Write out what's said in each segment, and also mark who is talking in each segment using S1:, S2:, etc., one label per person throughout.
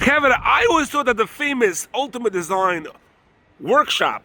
S1: Kevin, I always thought that the famous Ultimate Design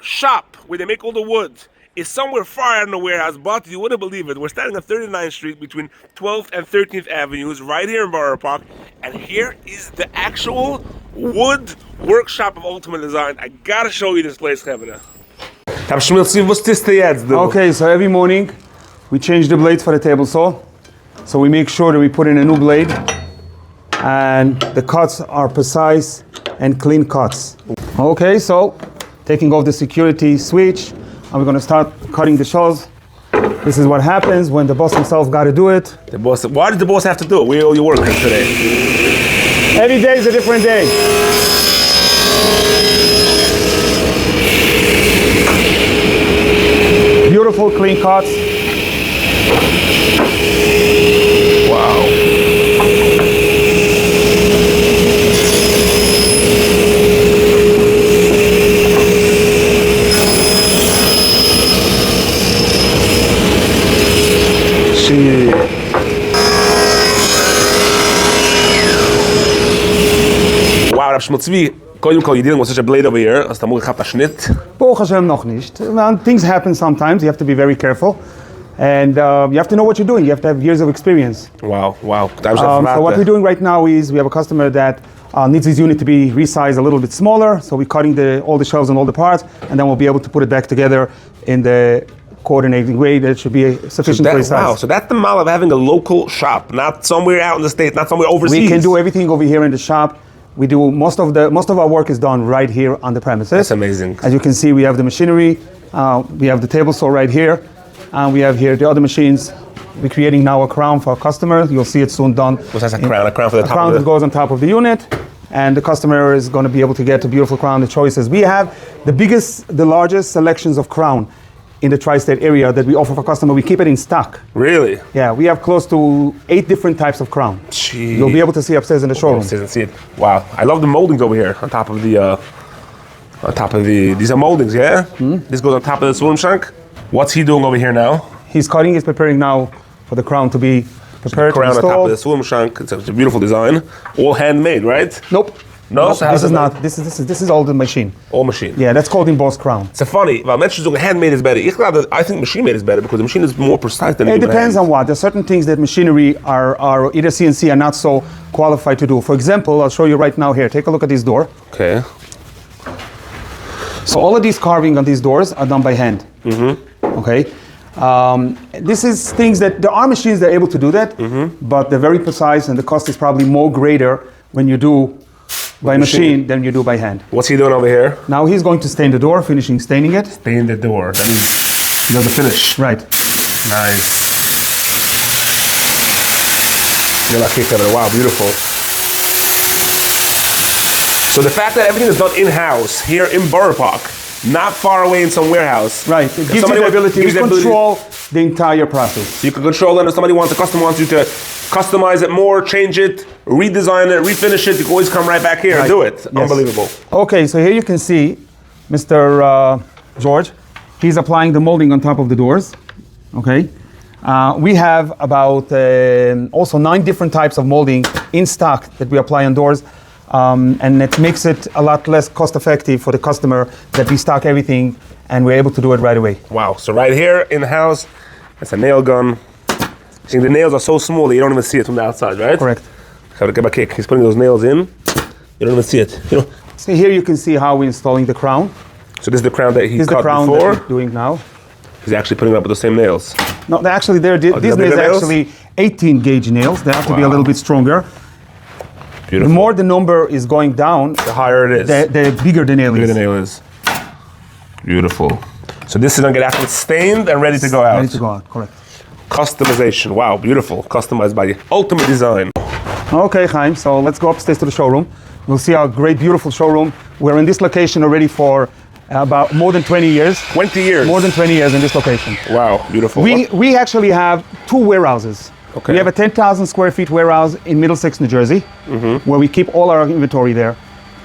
S1: shop, where they make all the wood, is somewhere far out in the warehouse, but you wouldn't believe it. We're standing on 39th Street between 12th and 13th Avenues, right here in Boro Park, and here is the actual wood workshop of Ultimate Design. I gotta show you this place, Kevin.
S2: Okay, so every morning we change the blades for the table saw. So we make sure that we put in a new blade and the cuts are precise and clean cuts. Okay, so taking off the security switch and we're gonna start cutting the shelves. This is what happens when the boss himself gotta do it.
S1: Why did the boss have to do it? Where are all your workers today?
S2: Every day is a different day. Beautiful clean cuts.
S1: Wow. Wow, Rab Shmutzvi, קודם כל, you're dealing with such a blade over here. אז אתה אמור לקחת את השניט.
S2: Baruch Hashem noch nicht. Things happen sometimes. You have to be very careful. And you have to know what you're doing. You have to have years of experience.
S1: Wow.
S2: So what we're doing right now is we have a customer that needs his unit to be resized a little bit smaller. So we're cutting all the shelves and all the parts, and then we'll be able to put it back together in the coordinating way that should be sufficient for his size.
S1: Wow, so that's the model of having a local shop, not somewhere out in the States, not somewhere overseas.
S2: We can do everything over here in the shop. We do most of our work is done right here on the premises.
S1: That's amazing.
S2: As you can see, we have the machinery, we have the table saw right here, and we have here the other machines. We're creating now a crown for our customer. You'll see it soon done.
S1: What's that, a crown? A crown for the top
S2: crown that goes on top of the unit, and the customer is going to be able to get a beautiful crown. The choices we have, the largest selections of crown in the tri-state area that we offer for customer. We keep it in stock.
S1: Really?
S2: Yeah, we have close to 8 different types of crown.
S1: Jeez.
S2: You'll be able to see upstairs in the showroom.
S1: Upstairs and see it. Wow, I love the moldings over here on top of the. These are moldings, yeah. This goes on top of the swim shank. What's he doing over here now?
S2: He's cutting. He's preparing now for the crown to be prepared.
S1: So the crown on top of the swim shank. It's a beautiful design. All handmade, right?
S2: Nope.
S1: No,
S2: so this is not. This is all the machine.
S1: All machine.
S2: Yeah, that's called embossed crown.
S1: It's funny. Well, mentioning handmade is better. I think machine made is better because the machine is more precise than.
S2: It depends on what. There's certain things that machinery are either CNC are not so qualified to do. For example, I'll show you right now here. Take a look at this door.
S1: Okay.
S2: So all of these carving on these doors are done by hand. Okay. This is things that there are machines that are able to do that, but they're very precise, and the cost is probably more greater when you do by machine than you do by hand.
S1: What's he doing over here?
S2: Now he's going to stain the door, finishing staining it.
S1: Stain the door. That means he does the finish.
S2: Right.
S1: Nice. Wow, beautiful. So the fact that everything is done in-house here in Boro Park, not far away in some warehouse.
S2: Right. It gives you the ability to control the entire process.
S1: You can control it. If somebody wants, a customer wants you to customize it more, change it, redesign it, refinish it, you can always come right back here and do it. Yes. Unbelievable.
S2: Okay, so here you can see Mr. George. He's applying the molding on top of the doors. Okay. We have about also 9 different types of molding in stock that we apply on doors. And it makes it a lot less cost effective for the customer that we stock everything and we're able to do it right away.
S1: Wow, so right here in the house, it's a nail gun. See, the nails are so small that you don't even see it from the outside, right?
S2: Correct.
S1: He's putting those nails in, you don't even see it. You know?
S2: So here you can see how we're installing the crown.
S1: So this is the crown that he cut before? This is the crown that we're doing now. He's actually putting it up with the same nails.
S2: No, actually, these nails are actually 18 gauge nails. They have to be a little bit stronger.
S1: Beautiful.
S2: The more the number is going down,
S1: the higher it is.
S2: The bigger the nail is. Beautiful. So this is going to get after stained and ready to go out. Ready to go out, correct.
S1: Customization. Wow, beautiful. Customized by Ultimate Design.
S2: Okay, Chaim, so let's go upstairs to the showroom. We'll see our great, beautiful showroom. We're in this location already for about more than 20 years.
S1: 20 years?
S2: More than 20 years in this location.
S1: Wow, beautiful.
S2: We actually have 2 warehouses. Okay. We have a 10,000 square feet warehouse in Middlesex, New Jersey, where we keep all our inventory there.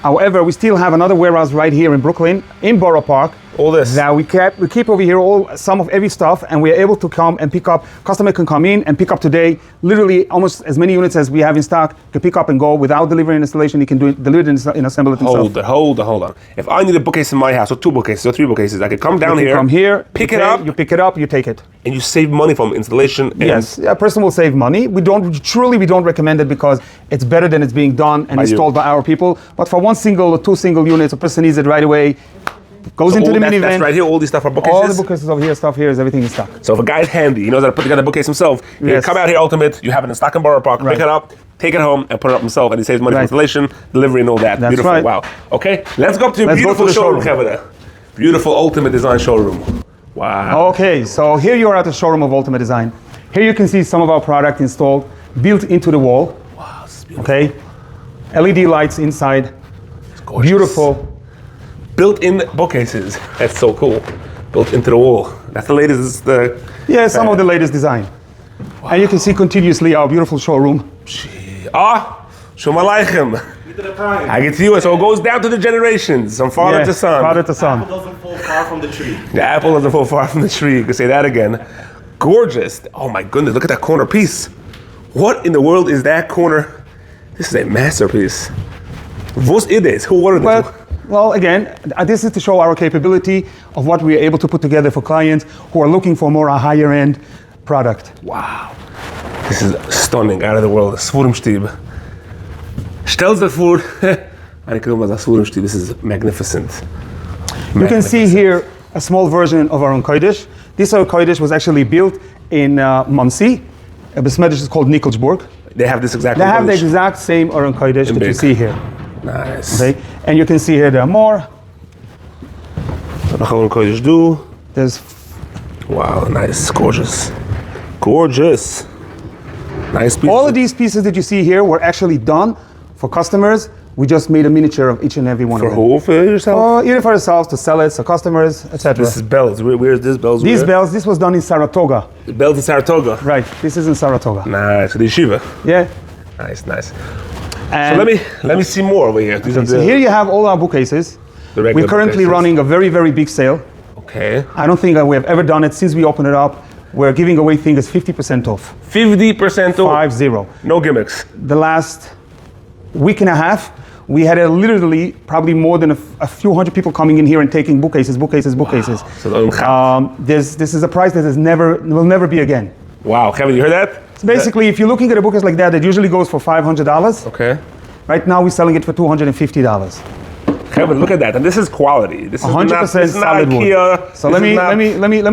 S2: However, we still have another warehouse right here in Brooklyn, in Boro Park,
S1: All this.
S2: Now we keep over here some of every stuff, and we are able to come and pick up. Customer can come in and pick up today. Literally, almost as many units as we have in stock. Can pick up and go without delivery and installation. He can do it, deliver it and assemble it himself.
S1: Hold on. If I need a bookcase in my house, or 2 bookcases, or 3 bookcases, I could come down here.
S2: Come here,
S1: pick it up.
S2: You pick it up, you take it.
S1: And you save money from installation. And
S2: yes, a person will save money. We don't recommend it because it's better than it's being done and installed by our people. But for 1 single or 2 single units, a person needs it right away. Goes into the minivan.
S1: That's right here. All these stuff are bookcases.
S2: All the bookcases over here, stuff here is everything in stock.
S1: So if a guy's handy, he knows how to put together a bookcase himself. He can come out here, Ultimate. You have it in stock in Boro Park. Pick it up, take it home, and put it up himself. And he saves money for installation, delivery, and all that.
S2: That's
S1: beautiful.
S2: Right.
S1: Wow. Okay, let's go up to your beautiful showroom, Kevin. Beautiful Ultimate Design showroom. Wow.
S2: Okay, so here you are at the showroom of Ultimate Design. Here you can see some of our product installed, built into the wall.
S1: Wow, this is beautiful.
S2: Okay, LED lights inside.
S1: It's gorgeous.
S2: Beautiful.
S1: Built-in bookcases. That's so cool. Built into the wall. That's the latest.
S2: Some of the latest design. Wow. And you can see continuously our beautiful showroom.
S1: Shalom Aleichem. I get to you. So it goes down to the generations, from father to son.
S2: Father to son.
S3: The apple doesn't fall far from the tree.
S1: The apple doesn't fall far from the tree. You can say that again. Gorgeous. Oh my goodness, look at that corner piece. What in the world is that corner? This is a masterpiece. Was it? Who ordered it?
S2: Well, again, this is to show our capability of what we are able to put together for clients who are looking for more a higher end product.
S1: Wow. This is stunning, out of the world. Swurmstieb. Stell's the food. This is magnificent.
S2: You can see here a small version of our own Kodesh. This our Kodesh was actually built in Monsey. The Smedish is called Nikolsburg.
S1: They have this exact
S2: They have the exact same Aron Kodesh that you see here.
S1: Nice.
S2: Okay, and you can see here there are more. There's.
S1: Wow, nice, gorgeous. Gorgeous. Nice pieces.
S2: All of these pieces that you see here were actually done for customers. We just made a miniature of each and every one of them.
S1: For who? For yourself?
S2: Either for ourselves, to sell it, so customers, etc.
S1: This is bells. Where is this bells?
S2: These bells, this was done in Saratoga.
S1: The bells in Saratoga.
S2: Right, this is in Saratoga.
S1: Nice, the yeshiva.
S2: Yeah.
S1: Nice.
S2: And
S1: so let me see more over here.
S2: So here you have all our bookcases. We're currently running a very, very big sale.
S1: Okay.
S2: I don't think we have ever done it since we opened it up. We're giving away things 50% off.
S1: 50% off?
S2: 50.
S1: No gimmicks.
S2: The last week and a half, we had literally probably more than a few hundred people coming in here and taking bookcases.
S1: Wow.
S2: So this is a price that will never be again.
S1: Wow, Kevin, you heard that?
S2: So basically, if you're looking at a bookcase like that, it usually goes for $500.
S1: Okay.
S2: Right now, we're selling it for $250.
S1: Kevin, look at that, and this is quality. This is
S2: 100% solid wood. So let me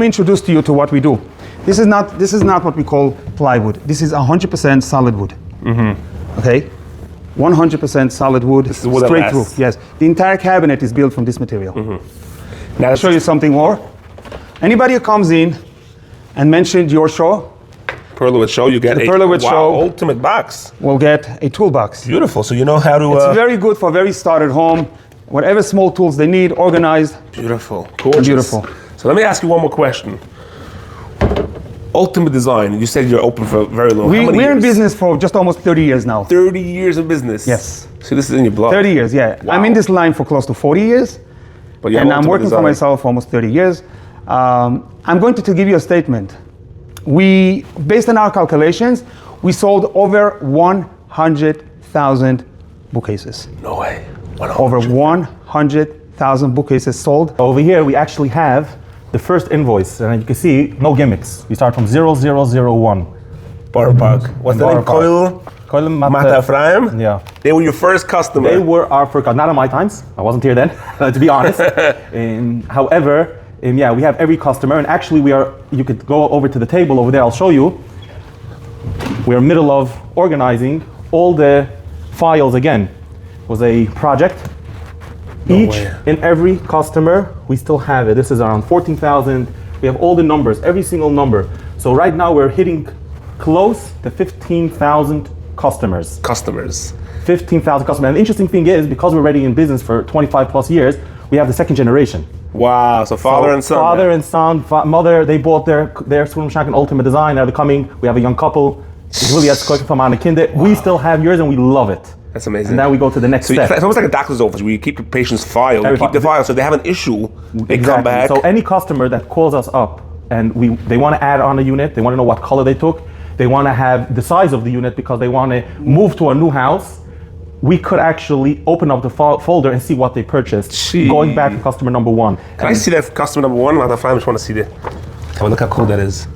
S2: introduce to you to what we do. This is not what we call plywood. This is 100% solid wood. Mm-hmm. Okay, 100% solid wood.
S1: This is wood
S2: straight through. Yes, the entire cabinet is built from this material.
S1: Mm-hmm. Now
S2: I'll show you something more. Anybody who comes in and mentioned your show,
S1: Perlowitz show, you get
S2: Perlowitz show
S1: ultimate box.
S2: Will get a toolbox.
S1: Beautiful. So you know how to.
S2: It's very good for very started home. Whatever small tools they need, organized.
S1: Beautiful. Gorgeous.
S2: Beautiful.
S1: So let me ask you one more question. Ultimate Design, you said you're open for very long.
S2: We're in business for just almost 30 years now.
S1: 30 years of business?
S2: Yes.
S1: So this is in your blood?
S2: 30 years, yeah.
S1: Wow.
S2: I'm in this line for close to 40 years.
S1: But
S2: and I'm working for myself for almost 30 years. I'm going to give you a statement. Based on our calculations, we sold over 100,000 bookcases.
S1: No way.
S2: Over 100,000 bookcases sold.
S3: Over here, we actually have the first invoice, and you can see no gimmicks. We start from 0001.
S1: Boro Park. What's the name?
S3: Koil
S1: Mata Ephraim?
S3: Yeah.
S1: They were your first customer.
S3: They were our first, not on my times. I wasn't here then, to be honest. However, we have every customer, and actually you could go over to the table over there, I'll show you. We're in the middle of organizing all the files again. It was a project. Each and every customer, we still have it. This is around 14,000. We have all the numbers, every single number. So right now we're hitting close to 15,000 customers. 15,000 customers. And the interesting thing is, because we're already in business for 25 plus years, we have the second generation.
S1: Wow, so father and son.
S3: Father and son, mother, they bought their Showroom and Ultimate Design. Now they're coming. We have a young couple. It's really at from our kinder. We still have yours and we love it.
S1: That's amazing.
S3: And now we go to the next step.
S1: It's almost like a doctor's office where you keep the patient's file. You keep the file, so if they have an issue, they come back.
S3: So any customer that calls us up and they want to add on a unit, they want to know what color they took, they want to have the size of the unit because they want to move to a new house, we could actually open up the folder and see what they purchased, going back to customer number one.
S1: Can I see that customer number one? I just want to see that. Oh, look how cool that is.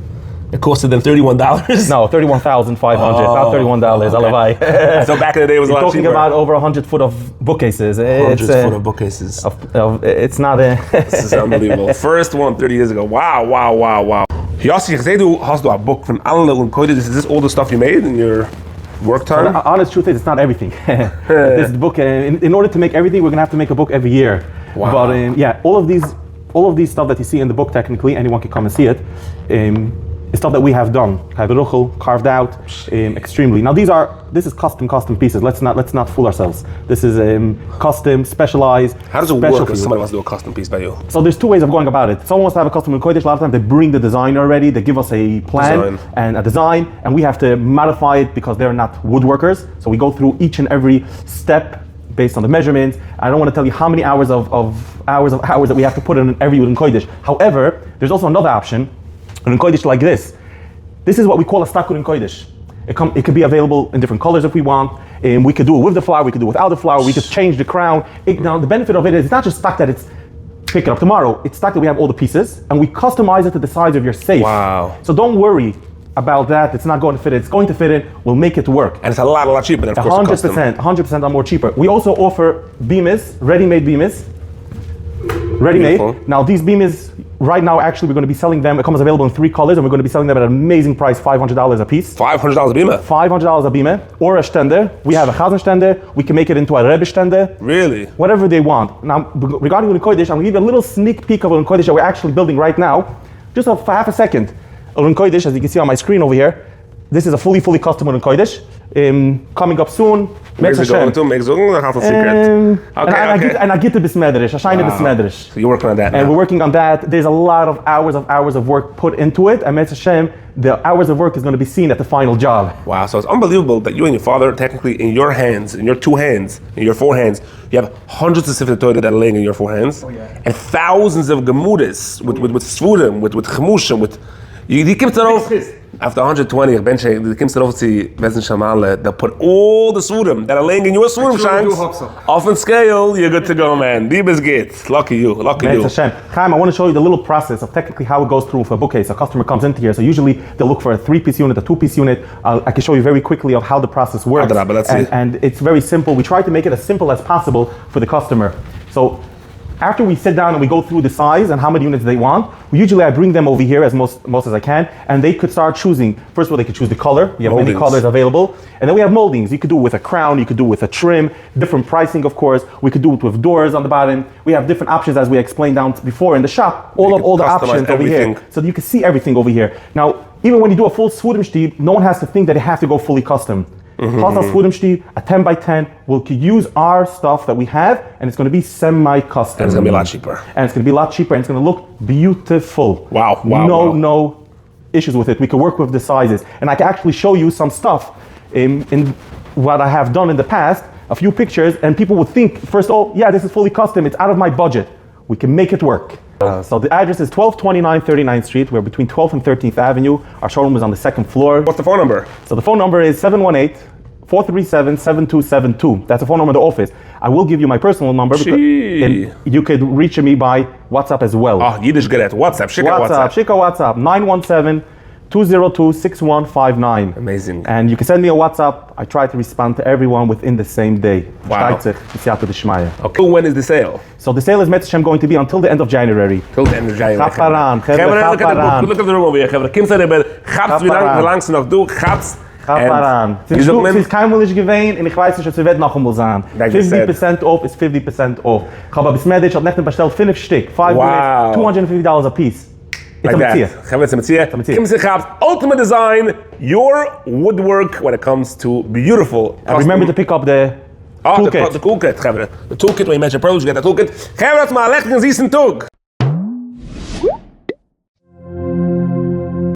S1: It costed them $31?
S3: No, $31,500, not $31.
S1: Okay. So back in the day it was a lot cheaper.
S3: You're talking about over 100 foot of bookcases.
S1: 100 foot of bookcases.
S3: It's not a...
S1: This is unbelievable. First one 30 years ago. Wow. Yossi, gezegd, du hast du a book van alle Unkoide. Is this all the stuff you made in your work time?
S3: The honest truth is, it's not everything. This book, in order to make everything, we're gonna have to make a book every year.
S1: Wow.
S3: But yeah, all of these stuff that you see in the book, technically, anyone can come and see it. It's stuff that we have done, carved out, extremely. Now this is custom pieces. Let's not fool ourselves. This is custom, specialized.
S1: How does it work if somebody wants to do a custom piece by you?
S3: So there's two ways of going about it. Someone wants to have a custom in Kodesh. A lot of times they bring the design already. They give us a plan and a design, and we have to modify it because they're not woodworkers. So we go through each and every step based on the measurements. I don't want to tell you how many hours that we have to put in every Yud Kodesh. However, there's also another option. An Kodesh like this. This is what we call a stock in Kodesh. It could be available in different colors if we want. We could do it with the flower, we could do it without the flower, we could change the crown. Now the benefit of it is it's not just stock that it's pick it up tomorrow. It's stock that we have all the pieces and we customize it to the size of your safe.
S1: Wow.
S3: So don't worry about that. It's not going to fit. It's going to fit in. We'll make it work.
S1: And it's a lot cheaper than of course
S3: 100% are more cheaper. We also offer beamers, ready-made beamers. Ready-made. Now these beamers, right now, actually, we're going to be selling them. It comes available in 3 colors, and we're going to be selling them at an amazing price, $500 a piece.
S1: $500 a beamer?
S3: $500 a beamer, or a stender. We have a Chazen stender. We can make it into a Rebbe stender.
S1: Really?
S3: Whatever they want. Now, regarding Ulun Kodesh, I'm going to give you a little sneak peek of Ulun Kodesh that we're actually building right now. Just for half a second. Ulun Kodesh, as you can see on my screen over here, this is a fully custom Ulun Kodesh. Coming up soon.
S1: And
S3: I get to Bismedrish. I shine to Bismedrish.
S1: So you're working on that now.
S3: And we're working on that. There's a lot of hours of work put into it. And Metz Hashem, the hours of work is going to be seen at the final job.
S1: Wow, so it's unbelievable that you and your father, technically in your hands, in your 2 hands, in your 4 hands, you have hundreds of sifrei Torah that are laying in your 4 hands. And thousands of gemudes with svurim, with chemushim, with... You keep it off. After 120, the Kim Sarovci, Bezin Shamale, they'll put all the svurim that are laying in your svurim shanks off in scale. You're good to go, man. Diebes geht. Lucky you.
S3: Hashem. Chaim, I want to show you the little process of technically how it goes through for a bookcase. A customer comes into here, so usually they'll look for a 3-piece unit, a 2-piece unit. I can show you very quickly of how the process works. And it's very simple. We try to make it as simple as possible for the customer. So after we sit down and we go through the size and how many units they want, usually I bring them over here as most as I can, and they could start choosing. First of all, they could choose the color. We have many colors available. And then we have moldings. You could do it with a crown, you could do it with a trim, different pricing, of course. We could do it with doors on the bottom. We have different options as we explained down before in the shop. All the options over here. So you can see everything over here. Now, even when you do a full Swudem, no one has to think that they have to go fully custom. A 10 by 10, we'll use our stuff that we have, and it's going to be semi-custom.
S1: And it's going to be a lot cheaper.
S3: And it's going to be a lot cheaper, and it's going to look beautiful.
S1: Wow.
S3: No issues with it. We can work with the sizes. And I can actually show you some stuff in what I have done in the past, a few pictures, and people would think, first of all, yeah, this is fully custom. It's out of my budget. We can make it work. So the address is 1229 39th Street. We're between 12th and 13th Avenue. Our showroom is on the 2nd floor.
S1: What's the phone number?
S3: So the phone number is 718-437-7272. That's the phone number of the office. I will give you my personal number, and you could reach me by WhatsApp as well.
S1: Oh, Yiddish gerät. WhatsApp.
S3: Schicka WhatsApp. 917-202-6159.
S1: Amazing.
S3: And you can send me a WhatsApp. I try to respond to everyone within the same day.
S1: Wow.
S3: Okay.
S1: When is the sale?
S3: So the sale is Metz Hashem going to be until the end of January.
S1: Till the end of January.
S3: Look at the
S1: room over here. Kim said, "Chaps, wie lang noch du? Chaps."
S3: Sie ist kein Mullisch gewesen, und ich weiß nicht, ob sie wird noch einmal sein. 50% off is 50% off. Ich habe bis Medic hat nicht bestellt 5 Stück, 5 units, $250 a piece.
S1: Like that. Kim said, ultimate design, your woodwork when it comes to beautiful.
S3: And remember to pick up the toolkit.
S1: The toolkit, the toolkit when you mention Perlowitz, you get the toolkit. It's my elegance Tug.